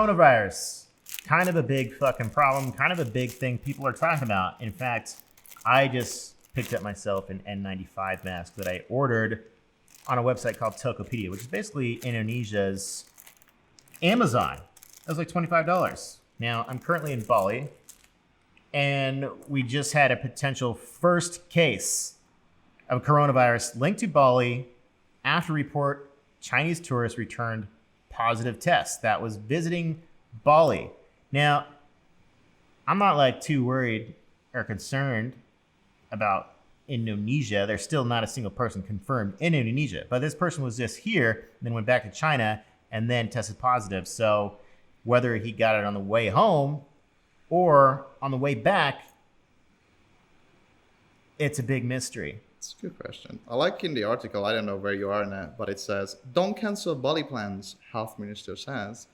coronavirus, kind of a big fucking problem, kind of a big thing people are talking about. In fact, I just picked up myself an N95 mask that I ordered on a website called Tokopedia, which is basically Indonesia's Amazon. It was like $25. Now, I'm currently in Bali, and we just had a potential first case of coronavirus linked to Bali after report Chinese tourists returned positive tests that was visiting Bali. Now, I'm not like too worried or concerned about Indonesia. There's still not a single person confirmed in Indonesia, but this person was just here, then went back to China and then tested positive. So whether he got it on the way home or on the way back, it's a big mystery. It's a good question. I like in the article, I don't know where you are in it, but it says, don't cancel Bali plans, health minister says.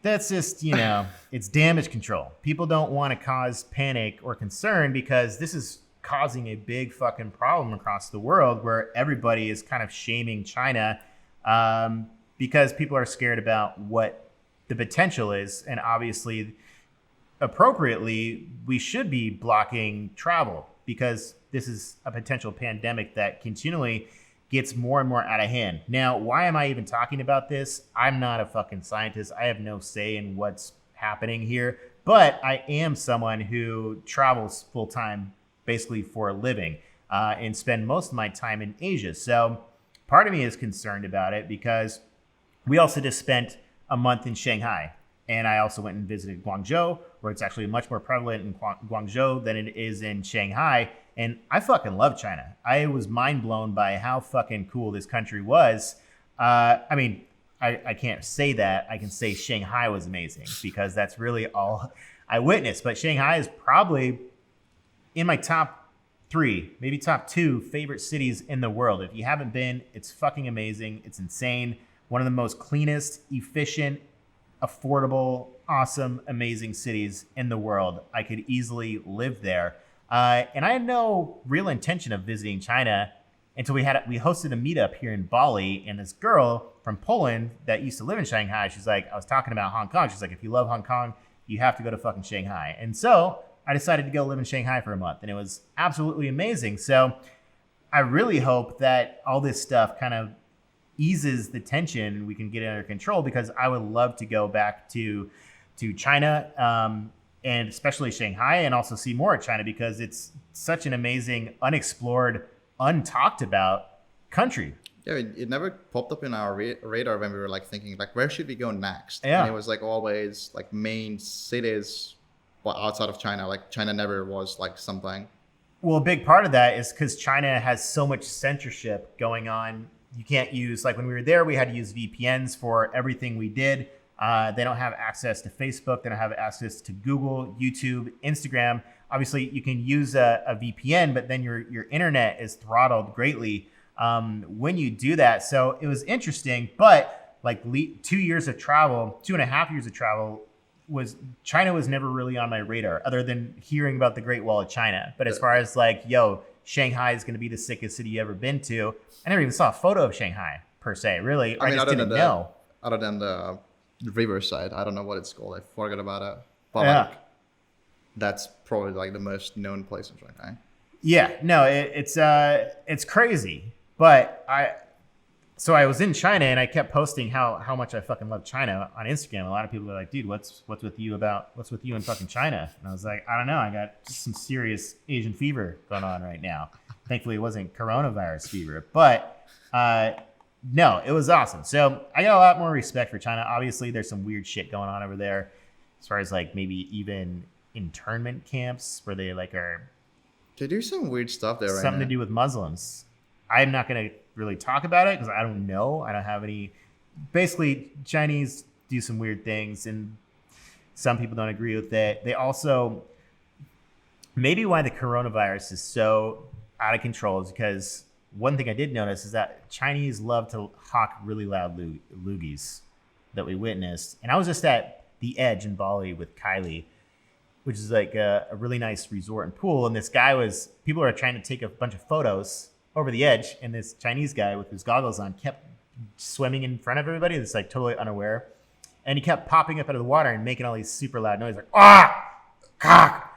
That's just, it's damage control. People don't want to cause panic or concern because this is causing a big fucking problem across the world where everybody is kind of shaming China because people are scared about what the potential is. And obviously, appropriately, we should be blocking travel because this is a potential pandemic that continually gets more and more out of hand. Now, why am I even talking about this? I'm not a fucking scientist. I have no say in what's happening here, but I am someone who travels full time, basically for a living, and spend most of my time in Asia. So part of me is concerned about it because we also just spent a month in Shanghai. And I also went and visited Guangzhou, where it's actually much more prevalent in Guangzhou than it is in Shanghai. And I fucking love China. I was mind blown by how fucking cool this country was. I can't say that. I can say Shanghai was amazing because that's really all I witnessed. But Shanghai is probably in my top 3, maybe top 2 favorite cities in the world. If you haven't been, it's fucking amazing. It's insane. One of the most cleanest, efficient, affordable, awesome, amazing cities in the world. I could easily live there. And I had no real intention of visiting China until we hosted a meetup here in Bali. And this girl from Poland that used to live in Shanghai, she's like, I was talking about Hong Kong. She's like, if you love Hong Kong, you have to go to fucking Shanghai. And so I decided to go live in Shanghai for a month. And it was absolutely amazing. So I really hope that all this stuff kind of eases the tension and we can get it under control because I would love to go back to China and especially Shanghai and also see more of China because it's such an amazing, unexplored, untalked about country. Yeah, it never popped up in our radar when we were like thinking like, where should we go next? Yeah. And it was like always like main cities outside of China. Like China never was like something. Well, a big part of that is because China has so much censorship going on. You can't use, like when we were there, we had to use VPNs for everything we did. They don't have access to Facebook. They don't have access to Google, YouTube, Instagram. Obviously, you can use a VPN, but then your internet is throttled greatly when you do that. So it was interesting, but like 2 years of travel, 2.5 years of travel, China was never really on my radar other than hearing about the Great Wall of China. But as far as like, Shanghai is going to be the sickest city you ever been to, I never even saw a photo of Shanghai per se, really. I just didn't know. Other than the riverside, I don't know what it's called. I forgot about it. But yeah. like, that's probably like the most known place in Shanghai. Yeah, no, it's crazy. But I was in China and I kept posting how much I fucking love China on Instagram. A lot of people are like, dude, what's with you in fucking China? And I was like, I don't know. I got some serious Asian fever going on right now. Thankfully, it wasn't coronavirus fever, but no, it was awesome. So I got a lot more respect for China. Obviously, there's some weird shit going on over there as far as like maybe even internment camps where they like are. They do some weird stuff there right now. Something to do with Muslims. I'm not going to really talk about it because I don't know. I don't have any. Basically, Chinese do some weird things and some people don't agree with it. They also, maybe why the coronavirus is so out of control is because one thing I did notice is that Chinese love to hawk really loud loogies that we witnessed. And I was just at the Edge in Bali with Kylie, which is like a really nice resort and pool. And people are trying to take a bunch of photos over the edge. And this Chinese guy with his goggles on kept swimming in front of everybody that's like totally unaware. And he kept popping up out of the water and making all these super loud noises like, ah, cock.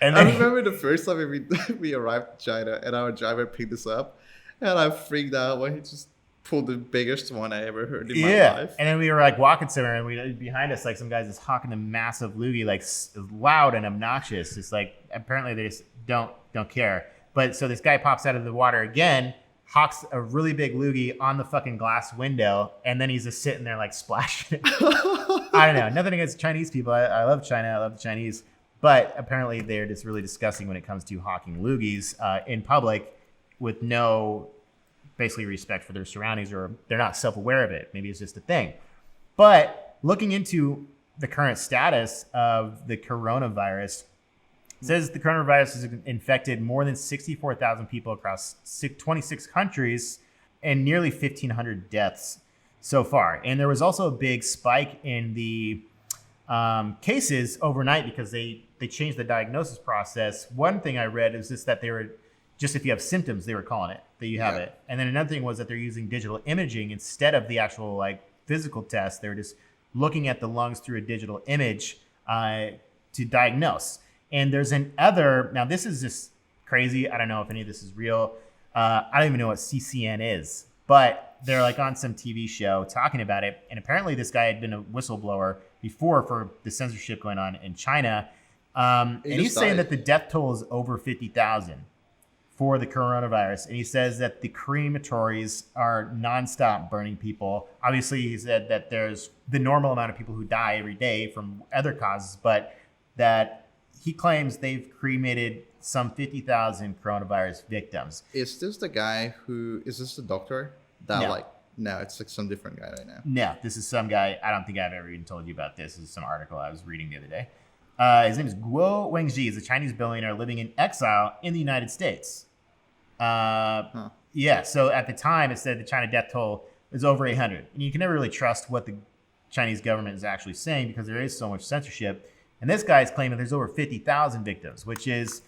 And I then remember the first time we arrived in China and our driver picked us up, and I freaked out when he just pulled the biggest one I ever heard in my life. And then we were like walking somewhere, and behind us, like some guys is hawking a massive loogie, like loud and obnoxious. It's like apparently they just don't care. But so this guy pops out of the water again, hawks a really big loogie on the fucking glass window, and then he's just sitting there like splashing. I don't know. Nothing against Chinese people. I love China. I love the Chinese. But apparently they're just really disgusting when it comes to hawking loogies in public with no basically respect for their surroundings, or they're not self-aware of it. Maybe it's just a thing. But looking into the current status of the coronavirus, it says the coronavirus has infected more than 64,000 people across 26 countries and nearly 1,500 deaths so far. And there was also a big spike in the cases overnight because they changed the diagnosis process. One thing I read is just that they were just if you have symptoms, they were calling it that you have it. And then another thing was that they're using digital imaging instead of the actual like physical test. They were just looking at the lungs through a digital image to diagnose. And there's now this is just crazy. I don't know if any of this is real. I don't even know what CCN is, but they're like on some TV show talking about it. And apparently this guy had been a whistleblower before for the censorship going on in China. And he's saying that the death toll is over 50,000 for the coronavirus. And he says that the crematories are nonstop burning people. Obviously, he said that there's the normal amount of people who die every day from other causes, but that he claims they've cremated some 50,000 coronavirus victims. Is this the guy is this the doctor? No, it's like some different guy right now. No, this is some guy. I don't think I've ever even told you about this. This is some article I was reading the other day. His name is Guo Wengji. He's a Chinese billionaire living in exile in the United States. Yeah, so at the time, it said the China death toll is over 800. And you can never really trust what the Chinese government is actually saying because there is so much censorship. And this guy is claiming there's over 50,000 victims, which is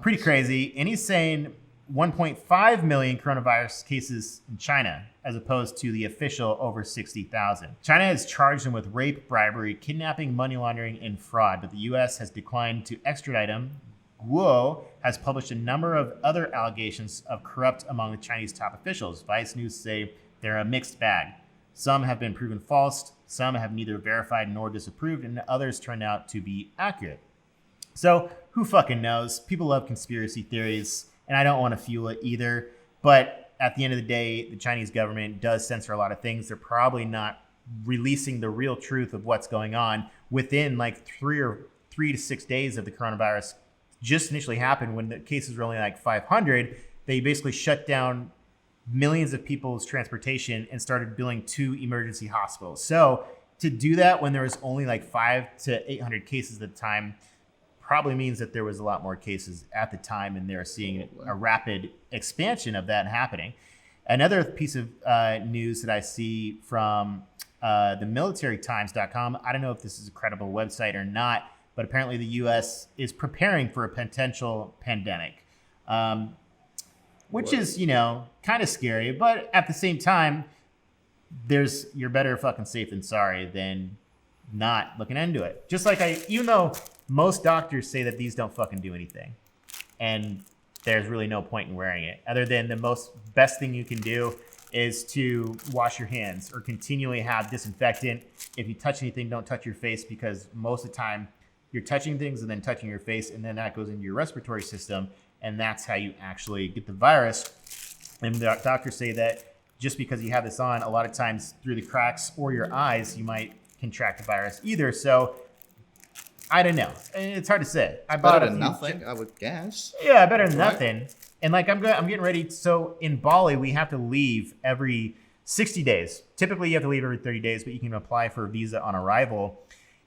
pretty crazy. And he's saying 1.5 million coronavirus cases in China, as opposed to the official over 60,000. China has charged him with rape, bribery, kidnapping, money laundering, and fraud, but the U.S. has declined to extradite him. Guo has published a number of other allegations of corrupt among the Chinese top officials. Vice News say they're a mixed bag. Some have been proven false, some have neither verified nor disapproved, and others turned out to be accurate. So who fucking knows? People love conspiracy theories, and I don't want to fuel it either. But at the end of the day, the Chinese government does censor a lot of things. They're probably not releasing the real truth of what's going on within like 3 to 6 days of the coronavirus just initially happened. When the cases were only like 500, they basically shut down millions of people's transportation and started billing 2 emergency hospitals. So to do that when there was only like 500 to 800 cases at the time probably means that there was a lot more cases at the time, and they're seeing a rapid expansion of that happening. Another piece of news that I see from the militarytimes.com, I don't know if this is a credible website or not, but apparently the U.S. is preparing for a potential pandemic, which is, kind of scary. But at the same time, you're better fucking safe than sorry than not looking into it. Just like even though most doctors say that these don't fucking do anything, and there's really no point in wearing it other than the best thing you can do is to wash your hands or continually have disinfectant. If you touch anything, don't touch your face, because most of the time you're touching things and then touching your face, and then that goes into your respiratory system, and that's how you actually get the virus. And the doctors say that just because you have this on, a lot of times through the cracks or your eyes, you might contract the virus either. So I don't know. It's hard to say. Better than nothing, I would guess. Yeah, better than nothing. And like I'm getting ready. So in Bali, we have to leave every 60 days. Typically, you have to leave every 30 days, but you can apply for a visa on arrival.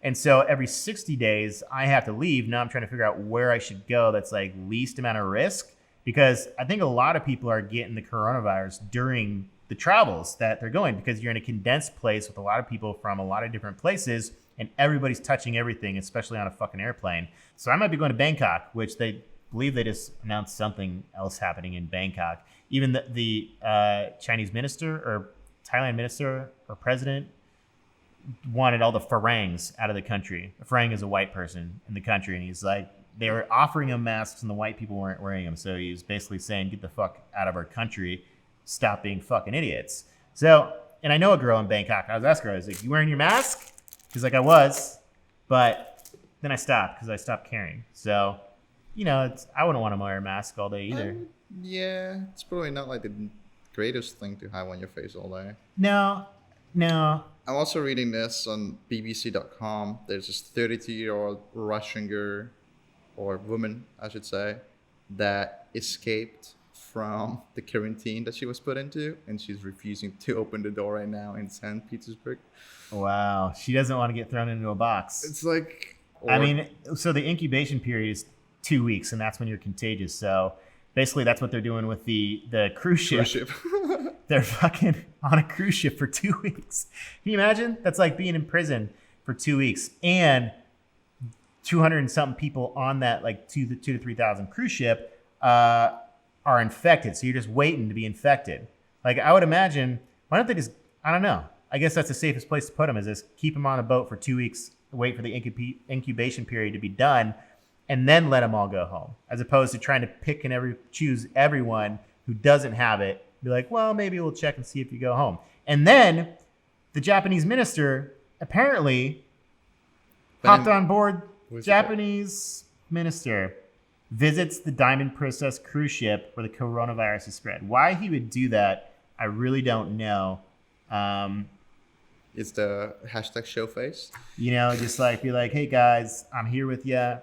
And so every 60 days, I have to leave. Now I'm trying to figure out where I should go that's like least amount of risk, because I think a lot of people are getting the coronavirus during the travels that they're going, because you're in a condensed place with a lot of people from a lot of different places, and everybody's touching everything, especially on a fucking airplane. So I might be going to Bangkok, which they believe they just announced something else happening in Bangkok. Even the Chinese minister or Thailand minister or president, wanted all the farangs out of the country. A farang is a white person in the country, and he's like, they were offering him masks and the white people weren't wearing them. So he's basically saying, get the fuck out of our country. Stop being fucking idiots. So, and I know a girl in Bangkok. I was asking her, I was like, you wearing your mask? She's like, I was, but then I stopped because I stopped caring. So, you know, I wouldn't want to wear a mask all day either. Yeah, it's probably not like the greatest thing to have on your face all day. No. I'm also reading this on BBC.com. There's this 32-year-old Russian girl, or woman, I should say, that escaped from the quarantine that she was put into, and she's refusing to open the door right now in St. Petersburg. Wow. She doesn't want to get thrown into a box. It's like... I mean, so the incubation period is 2 weeks, and that's when you're contagious. So basically that's what they're doing with the cruise ship. They're fucking on a cruise ship for 2 weeks. Can you imagine? That's like being in prison for 2 weeks. And 200 and something people on that like 2,000 to 3,000 cruise ship are infected. So you're just waiting to be infected. Like I would imagine, why don't they just, I don't know. I guess that's the safest place to put them is just keep them on a boat for 2 weeks, wait for the incubation period to be done, and then let them all go home. As opposed to trying to pick and choose everyone who doesn't have it. Be like, well, maybe we'll check and see if you go home. And then the Japanese minister apparently hopped on board. Japanese minister visits the Diamond Princess cruise ship where the coronavirus is spread. Why he would do that, I really don't know. It's the hashtag show face. You know, just like be like, hey guys, I'm here with you.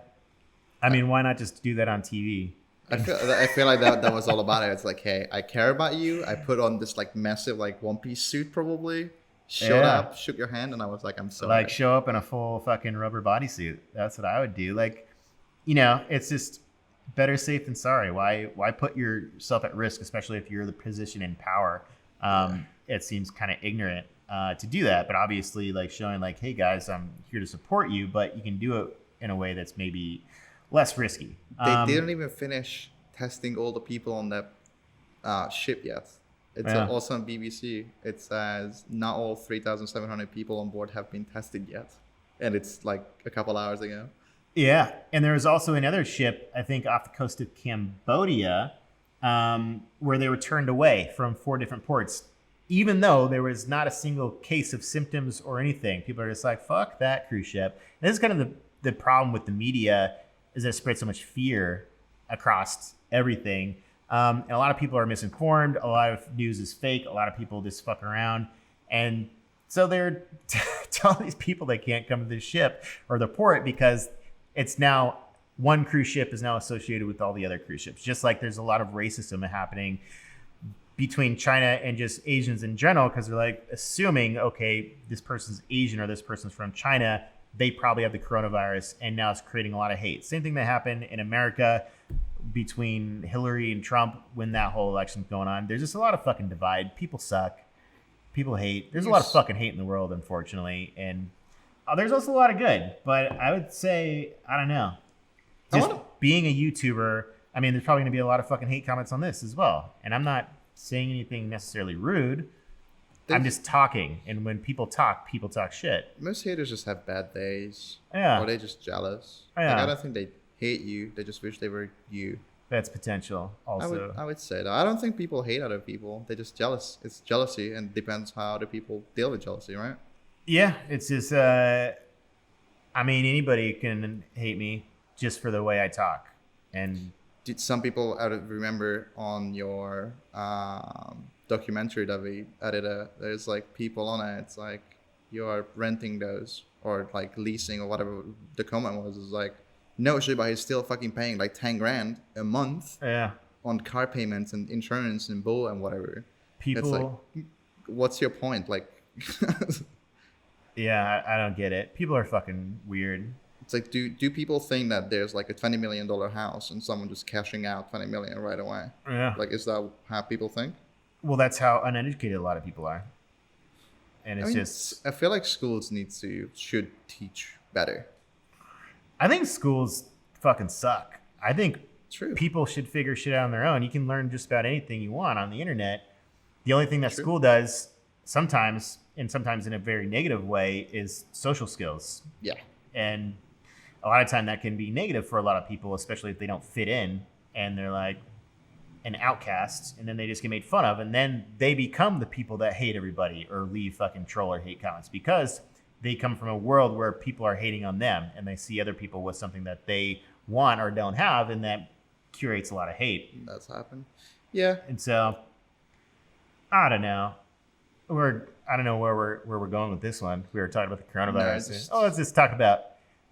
I mean, why not just do that on TV? I feel like that was all about it. It's like, hey, I care about you. I put on this like massive like one-piece suit probably. Showed up, shook your hand, and I was like, I'm so like happy. Show up in a full fucking rubber bodysuit. That's what I would do. Like, you know, it's just better safe than sorry. Why put yourself at risk, especially if you're the position in power? It seems kind of ignorant to do that. But obviously, like showing like, hey guys, I'm here to support you, but you can do it in a way that's maybe less risky. They didn't even finish testing all the people on that ship yet. It's also on BBC. It says not all 3,700 people on board have been tested yet. And it's like a couple hours ago. Yeah. And there was also another ship, I think, off the coast of Cambodia, where they were turned away from 4 different ports, even though there was not a single case of symptoms or anything. People are just like, fuck that cruise ship. And this is kind of the problem with the media is that it spreads so much fear across everything. And a lot of people are misinformed. A lot of news is fake. A lot of people just fuck around. And so they're telling these people they can't come to the ship or the port because it's now one cruise ship is now associated with all the other cruise ships. Just like there's a lot of racism happening between China and just Asians in general because they're like assuming, okay, this person's Asian or this person's from China. They probably have the coronavirus and now it's creating a lot of hate. Same thing that happened in America between Hillary and Trump when that whole election's going on. There's just a lot of fucking divide. People suck. People hate. There's a lot of fucking hate in the world, unfortunately. And there's also a lot of good. But I would say, I don't know. Just being a YouTuber, I mean, there's probably going to be a lot of fucking hate comments on this as well. And I'm not saying anything necessarily rude. I'm just talking. And when people talk shit. Most haters just have bad days. Yeah. Or they're just jealous. Yeah. Like, I don't think they hate you. They just wish they were you. That's potential also. I would say that. I don't think people hate other people. They're just jealous. It's jealousy and depends how other people deal with jealousy, right? Yeah. It's just, I mean, anybody can hate me just for the way I talk. And did some people remember on your documentary that we edited, there's like people on it. It's like you're renting those or like leasing or whatever the comment was. Is like, no, but he's still fucking paying like 10 grand a month on car payments and insurance and bull and whatever. It's like, what's your point? Like, yeah, I don't get it. People are fucking weird. It's like, do people think that there's like a $20 million house and someone just cashing out $20 million right away? Yeah. Like, is that how people think? Well, that's how uneducated a lot of people are. And it's I feel like schools should teach better. I think schools fucking suck. I think True. People should figure shit out on their own. You can learn just about anything you want on the internet. The only thing that school does sometimes and sometimes in a very negative way, is social skills. Yeah. And a lot of time that can be negative for a lot of people, especially if they don't fit in and they're like an outcast, and then they just get made fun of, and then they become the people that hate everybody or leave fucking troll or hate comments because they come from a world where people are hating on them and they see other people with something that they want or don't have, and that curates a lot of hate. That's happened. Yeah. And so I don't know. I don't know where we're going with this one. We were talking about the coronavirus. Let's just talk about,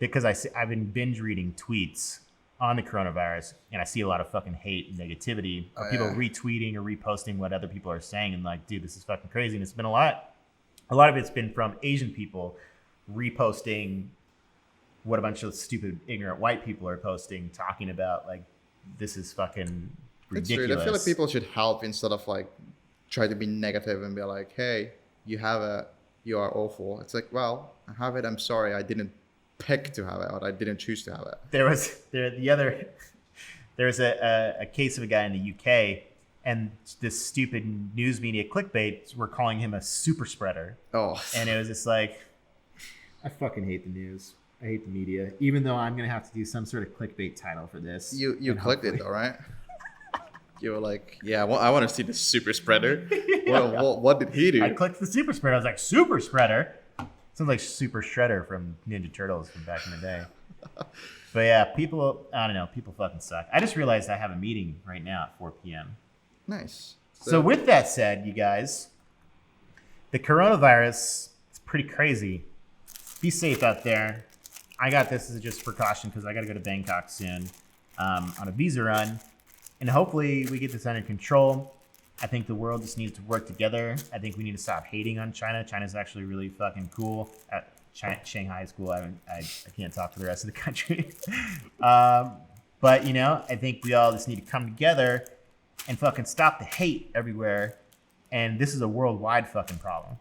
because I've been binge reading tweets on the coronavirus, and I see a lot of fucking hate and negativity, or people retweeting or reposting what other people are saying, and like, dude, this is fucking crazy. And it's been a lot of it's been from Asian people reposting what a bunch of stupid, ignorant white people are posting, talking about like, this is fucking ridiculous. It's true. I feel like people should help instead of like try to be negative and be like, hey, you have it, you are awful. It's like, well, I have it, I'm sorry, I didn't pick to have it, or I didn't choose to have it. There was a case of a guy in the UK, and this stupid news media clickbait were calling him a super spreader. Oh. And it was just like, I fucking hate the news. I hate the media, even though I'm going to have to do some sort of clickbait title for this. You clicked it though, right? You were like, yeah, well, I want to see the super spreader. Yeah. What did he do? I clicked the super spreader. I was like, super spreader? Sounds like Super Shredder from Ninja Turtles from back in the day. But yeah, people, I don't know, people fucking suck. I just realized I have a meeting right now at 4 p.m. Nice. So with that said, you guys, the coronavirus is pretty crazy. Be safe out there. I got this as just precaution because I got to go to Bangkok soon on a visa run. And hopefully we get this under control. I think the world just needs to work together. I think we need to stop hating on China. China's actually really fucking cool. Shanghai is cool. I can't talk for the rest of the country. But, you know, I think we all just need to come together and fucking stop the hate everywhere. And this is a worldwide fucking problem,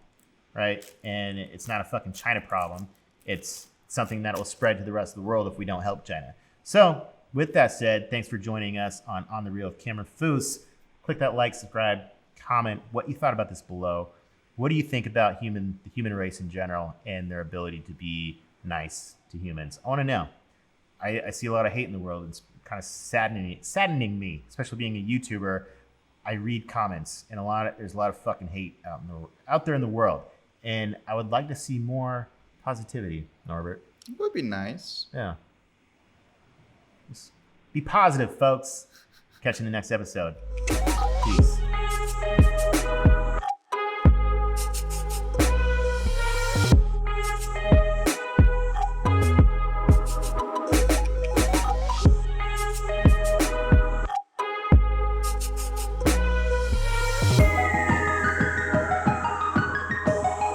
right? And it's not a fucking China problem. It's something that will spread to the rest of the world if we don't help China. So with that said, thanks for joining us on The Real with Cameron Foose. Click that like, subscribe, comment what you thought about this below. What do you think about the human race in general and their ability to be nice to humans? I want to know. I see a lot of hate in the world. It's kind of saddening me, especially being a YouTuber. I read comments, and there's a lot of fucking hate out there in the world. And I would like to see more positivity, Norbert. It would be nice. Yeah. Just be positive, folks. Catch you in the next episode.